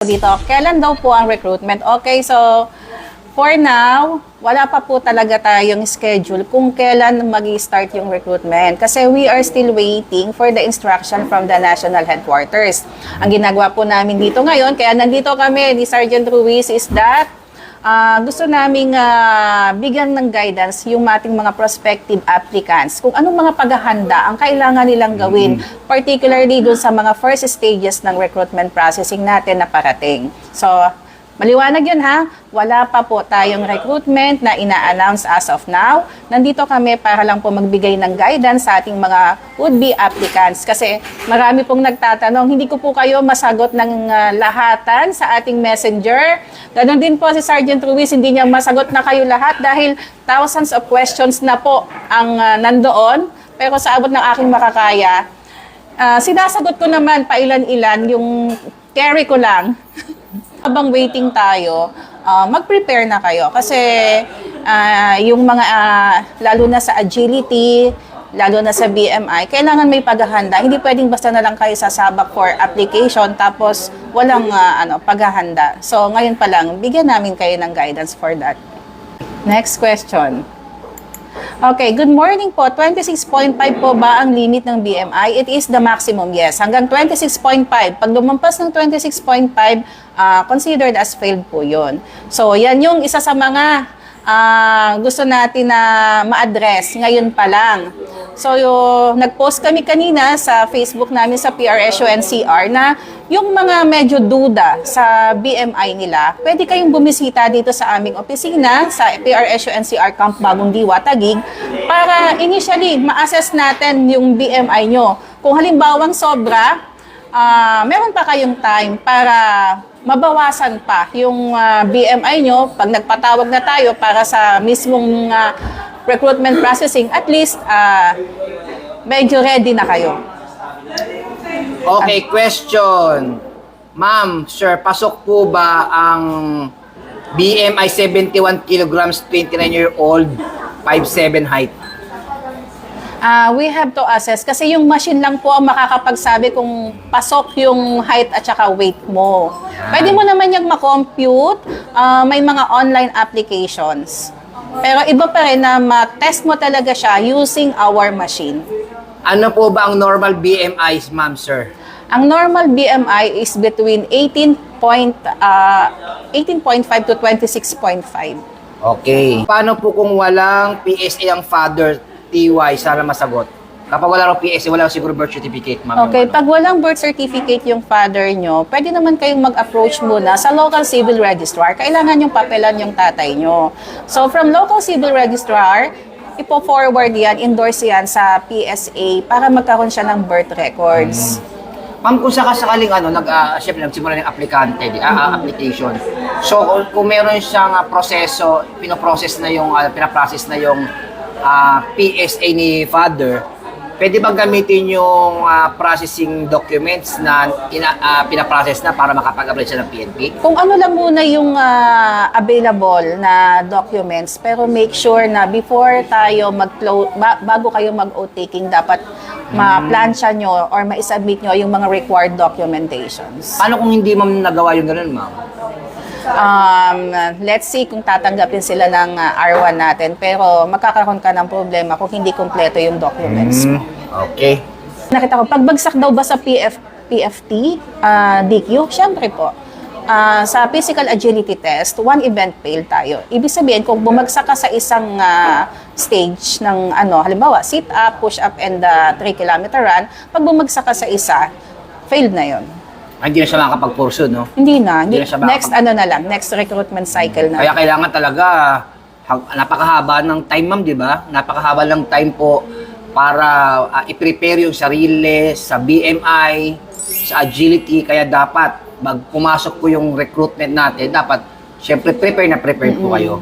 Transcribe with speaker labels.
Speaker 1: Dito, kailan daw po ang recruitment? Okay, so for now, wala pa po talaga tayong schedule kung kailan mag-start yung recruitment. Kasi we are still waiting for the instruction from the national headquarters. Ang ginagawa po namin dito ngayon, kaya nandito kami ni Sergeant Ruiz, is that gusto naming bigyan ng guidance yung ating mga prospective applicants kung anong mga paghahanda ang kailangan nilang gawin, particularly dun sa mga first stages ng recruitment processing natin na parating. So, maliwanag yun ha, wala pa po tayong recruitment na ina-announce as of now. Nandito kami para lang po magbigay ng guidance sa ating mga would-be applicants. Kasi marami pong nagtatanong, hindi ko po kayo masagot ng lahatan sa ating messenger. Ganon din po si Sergeant Ruiz, hindi niya masagot na kayo lahat dahil thousands of questions na po ang nandoon. Pero sa abot ng aking makakaya, sinasagot ko naman pailan-ilan, yung carry ko lang. Habang waiting tayo, mag-prepare na kayo. Kasi yung mga, lalo na sa agility, lalo na sa BMI, kailangan may paghahanda. Hindi pwedeng basta na lang kayo sasabak for application tapos walang paghahanda. So ngayon pa lang, bigyan namin kayo ng guidance for that. Next question. Okay, good morning po. 26.5 po ba ang limit ng BMI? It is the maximum, yes. Hanggang 26.5. Pag lumampas ng 26.5, considered as failed po yun. So, yan yung isa sa mga gusto natin na ma-address ngayon pa lang. So, nag-post kami kanina sa Facebook namin sa PRSU-NCR na yung mga medyo duda sa BMI nila, pwede kayong bumisita dito sa aming opisina sa PRSU-NCR Camp Bagong Diwa, Taguig, para initially ma-assess natin yung BMI nyo. Kung halimbawang sobra, meron pa kayong time para mabawasan pa yung BMI nyo pag nagpatawag na tayo para sa mismong recruitment processing, at least medyo ready na kayo.
Speaker 2: Okay, question. Ma'am, sir, pasok po ba ang BMI 71 kilograms, 29-year-old, 5'7" height?
Speaker 1: We have to assess kasi yung machine lang po ang makakapagsabi kung pasok yung height at saka weight mo. Pwede mo naman yung ma-compute, may mga online applications. Pero iba pa rin na ma-test mo talaga siya using our machine.
Speaker 2: Ano po ba ang normal BMI, ma'am, sir?
Speaker 1: Ang normal BMI is between 18.5 to 26.5.
Speaker 2: Okay. Paano po kung walang PSA ang father, TY, sana masagot? Kapag wala rin PSA, wala siguro birth certificate, ma'am.
Speaker 1: Okay, pag walang birth certificate yung father nyo, pwede naman kayong mag-approach muna sa local civil registrar. Kailangan yung papelan yung tatay nyo. So, from local civil registrar, ipo-forward yan, endorse yan sa PSA para magkaroon siya ng birth records.
Speaker 2: Ma'am, kung sakaling syempre nagsimula ng aplikante, application. So, kung meron siyang proseso, pinoprocess na yung, pinaprocess na yung PSA ni father, pwede bang gamitin yung processing documents na pinaprocess na para makapag-apply siya ng PNP?
Speaker 1: Kung ano lang muna yung available na documents, pero make sure na before tayo bago kayo mag-oath-taking, dapat ma-plansya nyo or ma-submit nyo yung mga required documentations.
Speaker 2: Paano kung hindi ma'am nagawa yung ganun, ma'am?
Speaker 1: Let's see kung tatanggapin sila ng R1 natin, pero magkakaroon ka ng problema kung hindi kompleto yung documents.
Speaker 2: Okay.
Speaker 1: Nakita ko, pagbagsak daw ba sa PFT, DQ? Siyempre po. Sa physical agility test, one event fail tayo. Ibig sabihin, kung bumagsak ka sa isang stage ng halimbawa, sit-up, push-up, and 3-kilometer run, pag bumagsak ka sa isa, failed na yon.
Speaker 2: Hindi na siya makakapag-pursue, no?
Speaker 1: Hindi na.
Speaker 2: Hindi na siya
Speaker 1: Next next recruitment cycle na.
Speaker 2: Kaya kailangan talaga, napakahaba ng time, ma'am, di ba? Napakahaba ng time po para i-prepare yung sarili sa BMI, sa agility. Kaya dapat, pumasok po yung recruitment natin, dapat, syempre, prepare na prepare po kayo.